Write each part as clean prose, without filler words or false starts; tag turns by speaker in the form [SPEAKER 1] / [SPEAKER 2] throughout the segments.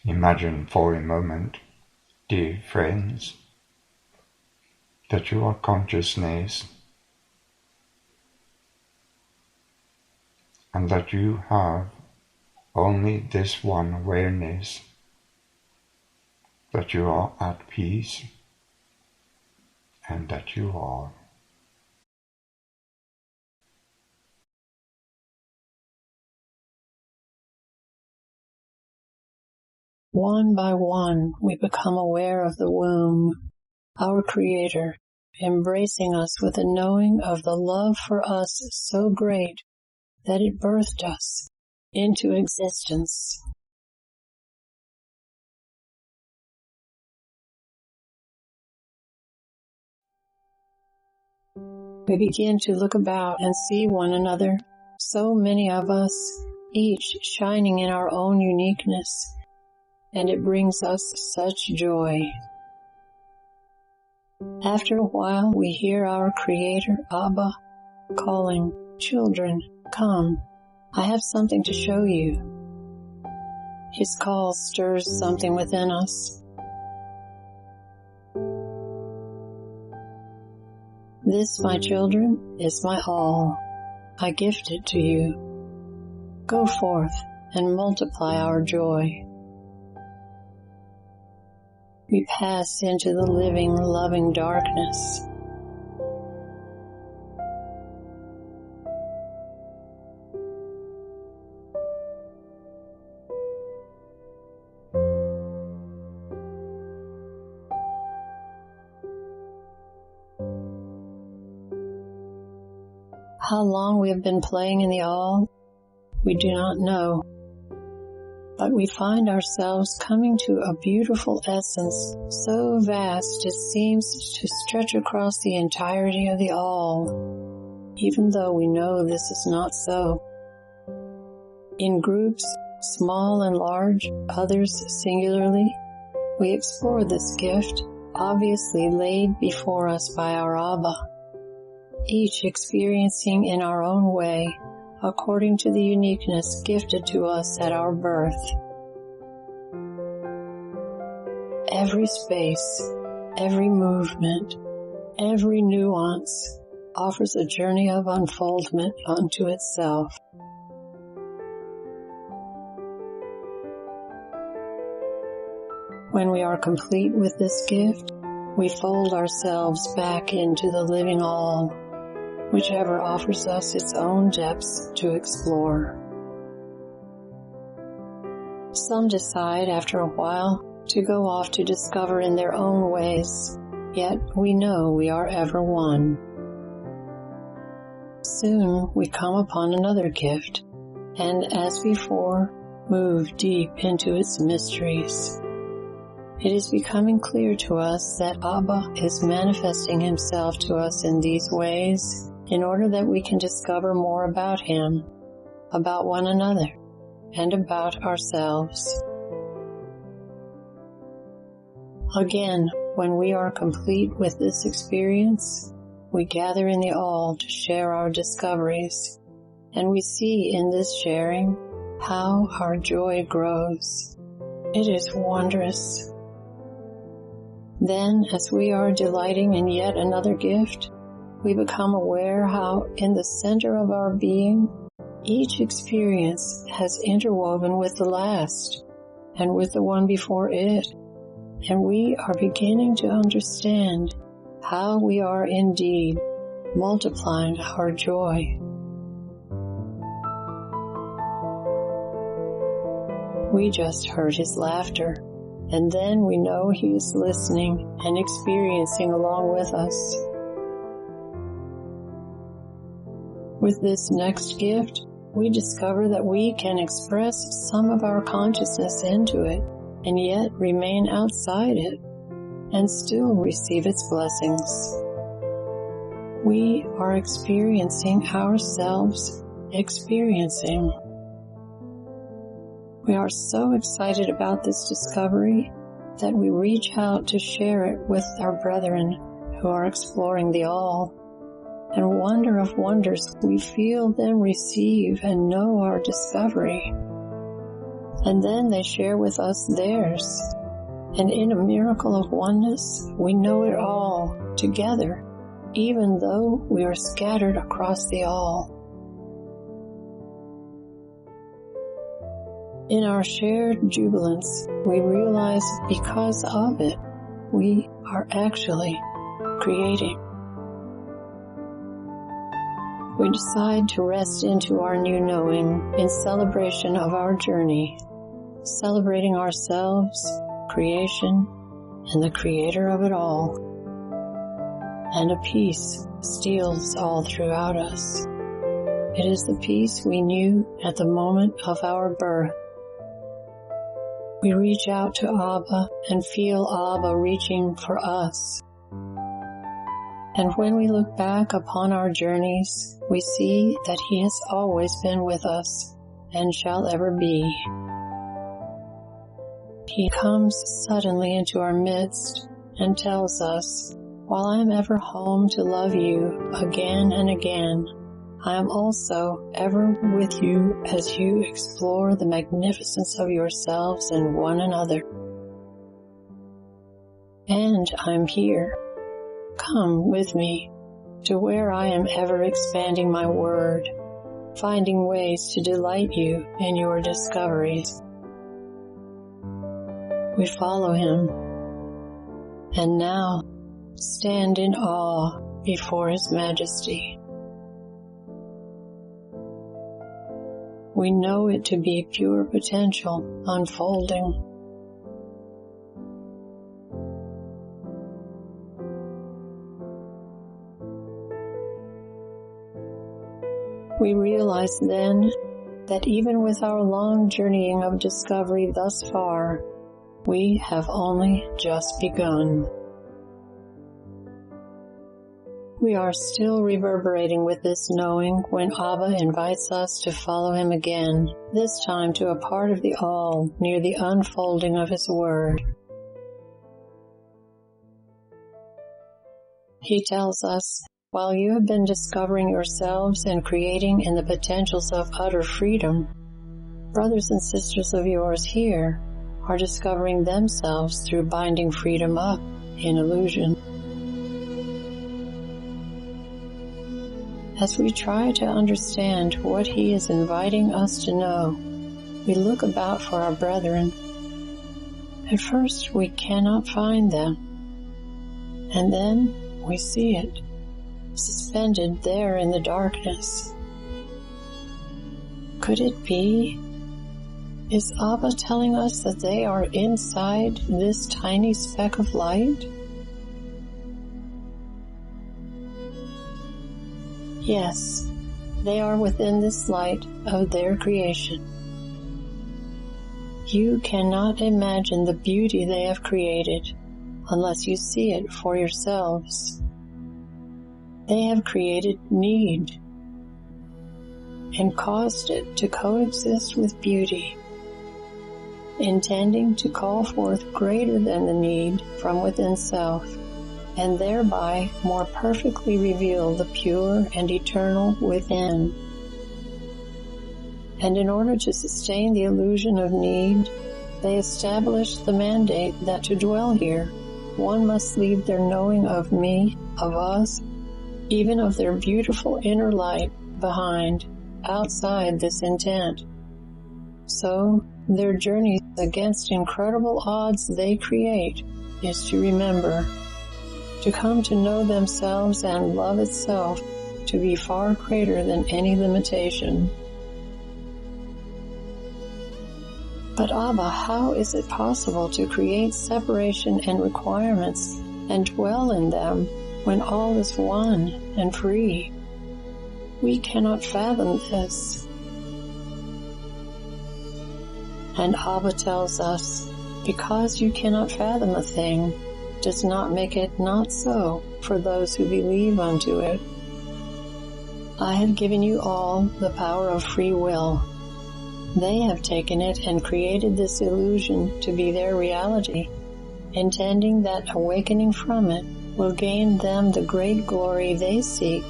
[SPEAKER 1] Imagine for a moment, dear friends, that you are consciousness and that you have only this one awareness, that you are at peace and that you are.
[SPEAKER 2] One by one, we become aware of the womb, our Creator, embracing us with a knowing of the love for us so great that it birthed us into existence. We begin to look about and see one another, so many of us, each shining in our own uniqueness, and it brings us such joy. After a while, we hear our Creator, Abba, calling, "Children, come, I have something to show you." His call stirs something within us. This, my children, is my all. I gift it to you. Go forth and multiply our joy. We pass into the living, loving darkness. How long we have been playing in the all, we do not know. But we find ourselves coming to a beautiful essence so vast it seems to stretch across the entirety of the all, even though we know this is not so. In groups, small and large, others singularly, we explore this gift, obviously laid before us by our Abba, each experiencing in our own way, according to the uniqueness gifted to us at our birth. Every space, every movement, every nuance offers a journey of unfoldment unto itself. When we are complete with this gift, we fold ourselves back into the living all, whichever offers us its own depths to explore. Some decide after a while to go off to discover in their own ways, yet we know we are ever one. Soon we come upon another gift, and as before, move deep into its mysteries. It is becoming clear to us that Abba is manifesting himself to us in these ways in order that we can discover more about him, about one another, and about ourselves. Again, when we are complete with this experience, we gather in the all to share our discoveries, and we see in this sharing how our joy grows. It is wondrous. Then, as we are delighting in yet another gift, we become aware how, in the center of our being, each experience has interwoven with the last, and with the one before it, and we are beginning to understand how we are indeed multiplying our joy. We just heard his laughter, and then we know he is listening and experiencing along with us. With this next gift, we discover that we can express some of our consciousness into it and yet remain outside it and still receive its blessings. We are experiencing ourselves experiencing. We are so excited about this discovery that we reach out to share it with our brethren who are exploring the all. And wonder of wonders, we feel them receive and know our discovery. and then they share with us theirs. And in a miracle of oneness, we know it all together, even though we are scattered across the all. In our shared jubilance, we realize because of it, we are actually creating. We decide to rest into our new knowing in celebration of our journey, celebrating ourselves, creation, and the creator of it all. And a peace steals all throughout us. It is the peace we knew at the moment of our birth. We reach out to Abba and feel Abba reaching for us. And when we look back upon our journeys, we see that He has always been with us and shall ever be. He comes suddenly into our midst and tells us, "While I am ever home to love you again and again, I am also ever with you as you explore the magnificence of yourselves and one another. And I'm here. Come with me to where I am ever expanding my word, finding ways to delight you in your discoveries." We follow Him, and now stand in awe before His majesty. We know it to be pure potential unfolding. We realize then that even with our long journeying of discovery thus far, we have only just begun. We are still reverberating with this knowing when Abba invites us to follow Him again, this time to a part of the all near the unfolding of His Word. He tells us, "While you have been discovering yourselves and creating in the potentials of utter freedom, brothers and sisters of yours here are discovering themselves through binding freedom up in illusion." As we try to understand what He is inviting us to know, we look about for our brethren. At first we cannot find them, and then we see it, suspended there in the darkness. Could it be? Is Abba telling us that they are inside this tiny speck of light? Yes, they are within this light of their creation. You cannot imagine the beauty they have created unless you see it for yourselves. They have created need and caused it to coexist with beauty, intending to call forth greater than the need from within self, and thereby more perfectly reveal the pure and eternal within. And in order to sustain the illusion of need, they established the mandate that to dwell here, one must leave their knowing of me, of us, even of their beautiful inner light behind, outside this intent. So, their journey against incredible odds they create is to remember, to come to know themselves and love itself to be far greater than any limitation. But Abba, how is it possible to create separation and requirements and dwell in them when all is one and free? We cannot fathom this. And Abba tells us, because you cannot fathom a thing, does not make it not so for those who believe unto it. I have given you all the power of free will. They have taken it and created this illusion to be their reality, intending that awakening from it will gain them the great glory they seek,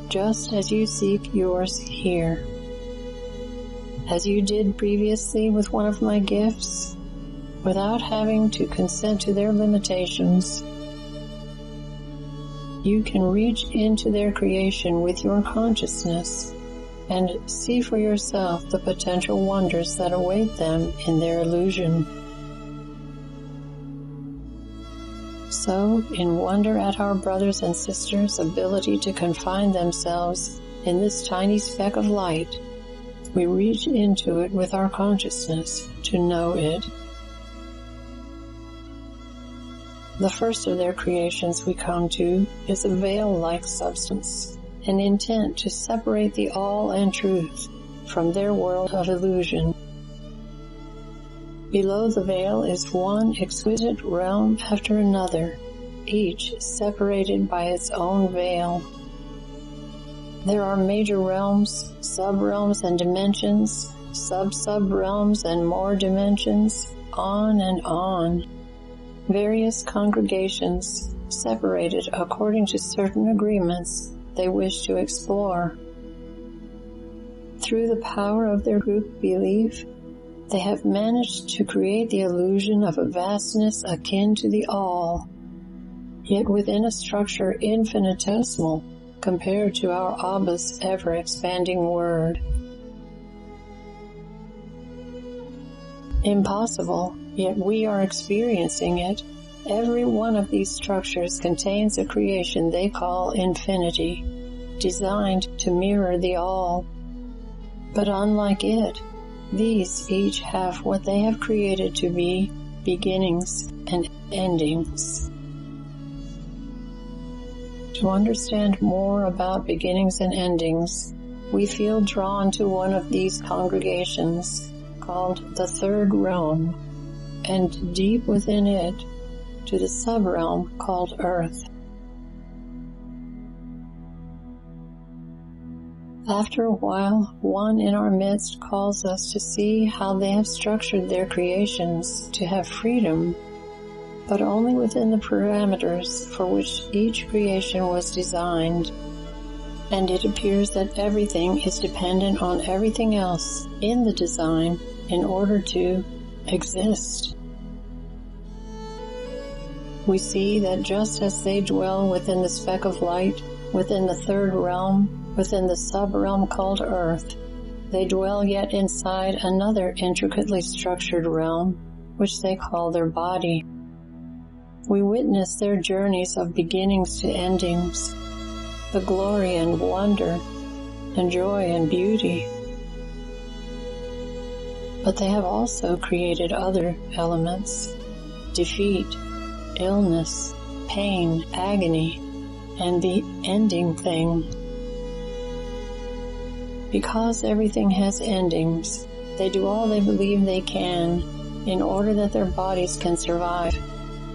[SPEAKER 2] just as you seek yours here. as you did previously with one of my gifts, without having to consent to their limitations. You can reach into their creation with your consciousness and see for yourself the potential wonders that await them in their illusion. So, in wonder at our brothers and sisters' ability to confine themselves in this tiny speck of light, we reach into it with our consciousness to know it. The first of their creations we come to is a veil-like substance, an intent to separate the all and truth from their world of illusion. Below the veil is one exquisite realm after another, each separated by its own veil. There are major realms, sub-realms and dimensions, sub-sub-realms and more dimensions, on and on. Various congregations, separated according to certain agreements they wish to explore. Through the power of their group belief, they have managed to create the illusion of a vastness akin to the all, yet within a structure infinitesimal compared to our Abba's ever-expanding word. Impossible, yet we are experiencing it. Every one of these structures contains a creation they call infinity, designed to mirror the all. But unlike it, these each have what they have created to be beginnings and endings. To understand more about beginnings and endings, we feel drawn to one of these congregations, called the Third Realm, and deep within it, to the sub-realm called Earth. After a while, one in our midst calls us to see how they have structured their creations to have freedom, but only within the parameters for which each creation was designed. And it appears that everything is dependent on everything else in the design in order to exist. We see that just as they dwell within the speck of light, within the third realm, within the sub-realm called Earth, they dwell yet inside another intricately structured realm, which they call their body. We witness their journeys of beginnings to endings, the glory and wonder, and joy and beauty. But they have also created other elements: defeat, illness, pain, agony, and the ending thing. Because everything has endings, they do all they believe they can in order that their bodies can survive,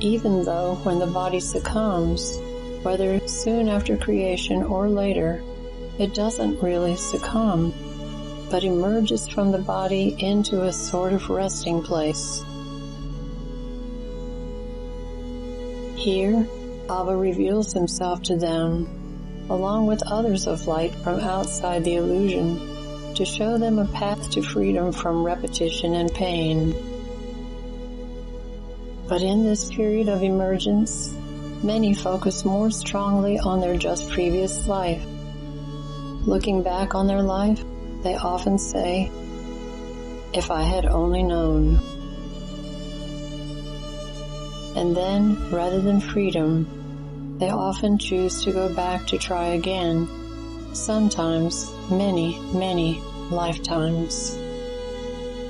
[SPEAKER 2] even though when the body succumbs, whether soon after creation or later, it doesn't really succumb, but emerges from the body into a sort of resting place. Here, Abba reveals himself to them, along with others of light from outside the illusion, to show them a path to freedom from repetition and pain. But in this period of emergence, many focus more strongly on their just previous life. Looking back on their life, they often say, "If I had only known." And then, rather than freedom, they often choose to go back to try again, sometimes many, many lifetimes.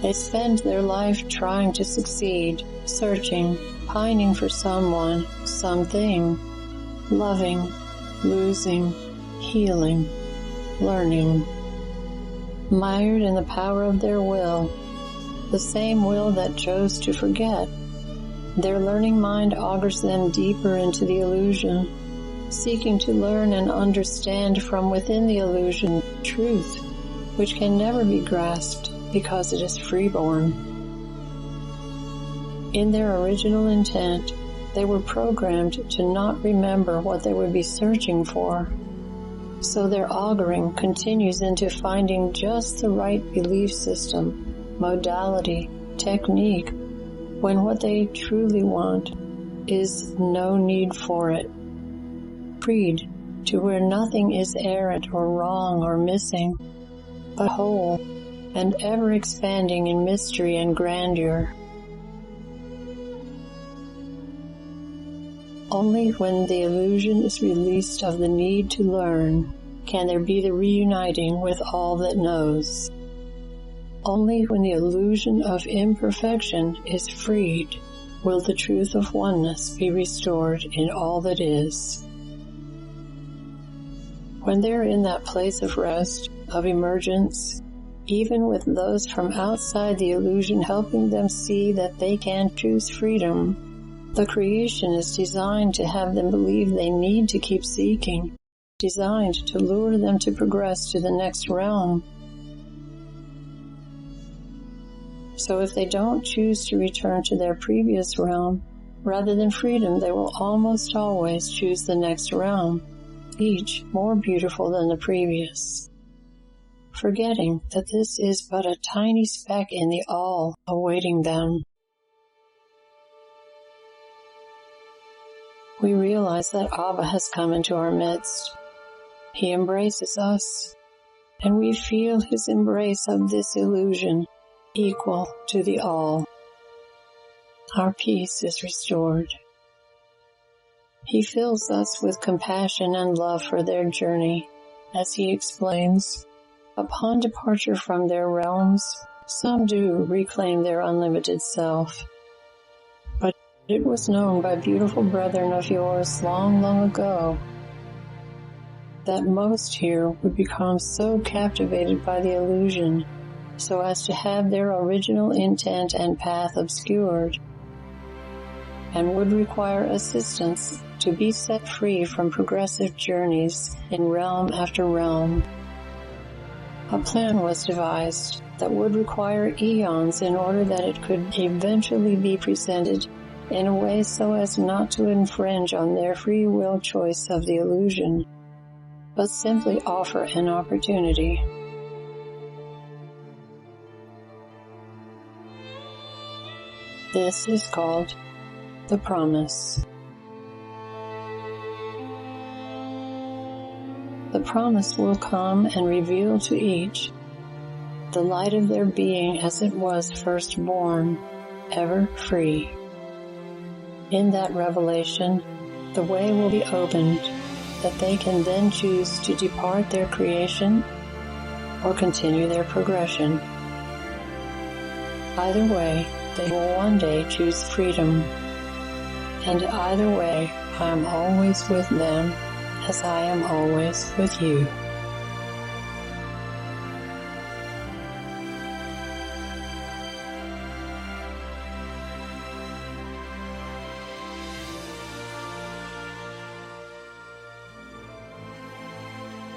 [SPEAKER 2] They spend their life trying to succeed, searching, pining for someone, something, loving, losing, healing, learning. Mired in the power of their will, the same will that chose to forget, their learning mind augurs them deeper into the illusion, seeking to learn and understand from within the illusion truth, which can never be grasped because it is freeborn. In their original intent, they were programmed to not remember what they would be searching for. So their auguring continues into finding just the right belief system, modality, technique, when what they truly want is no need for it. Freed to where nothing is errant or wrong or missing, but whole and ever expanding in mystery and grandeur. Only when the illusion is released of the need to learn can there be the reuniting with all that knows. Only when the illusion of imperfection is freed will the truth of oneness be restored in all that is. When they're in that place of rest, of emergence, even with those from outside the illusion helping them see that they can choose freedom, the creation is designed to have them believe they need to keep seeking, designed to lure them to progress to the next realm. So if they don't choose to return to their previous realm, rather than freedom, they will almost always choose the next realm, each more beautiful than the previous, forgetting that this is but a tiny speck in the all awaiting them. We realize that Abba has come into our midst. He embraces us, and we feel his embrace of this illusion equal to the all. Our peace is restored. He fills us with compassion and love for their journey, as he explains, upon departure from their realms, some do reclaim their unlimited self. But it was known by beautiful brethren of yours long, long ago that most here would become so captivated by the illusion so as to have their original intent and path obscured, and would require assistance to be set free from progressive journeys in realm after realm. A plan was devised that would require eons in order that it could eventually be presented in a way so as not to infringe on their free will choice of the illusion, but simply offer an opportunity. This is called the promise. The promise will come and reveal to each the light of their being as it was first born, ever free. In that revelation, the way will be opened that they can then choose to depart their creation or continue their progression. Either way, they will one day choose freedom, and either way, I am always with them as I am always with you.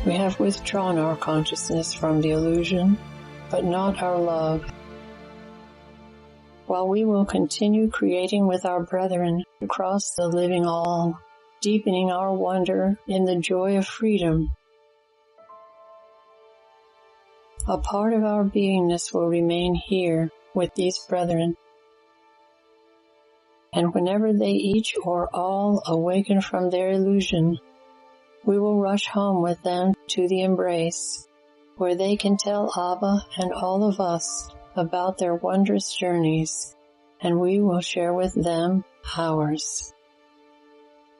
[SPEAKER 2] We have withdrawn our consciousness from the illusion, but not our love. While we will continue creating with our brethren across the living all, deepening our wonder in the joy of freedom, a part of our beingness will remain here with these brethren. And whenever they each or all awaken from their illusion, we will rush home with them to the embrace, where they can tell Abba and all of us about their wondrous journeys, and we will share with them ours.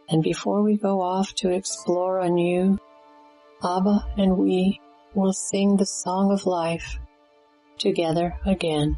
[SPEAKER 2] And before we go off to explore anew, Abba and we will sing the song of life together again.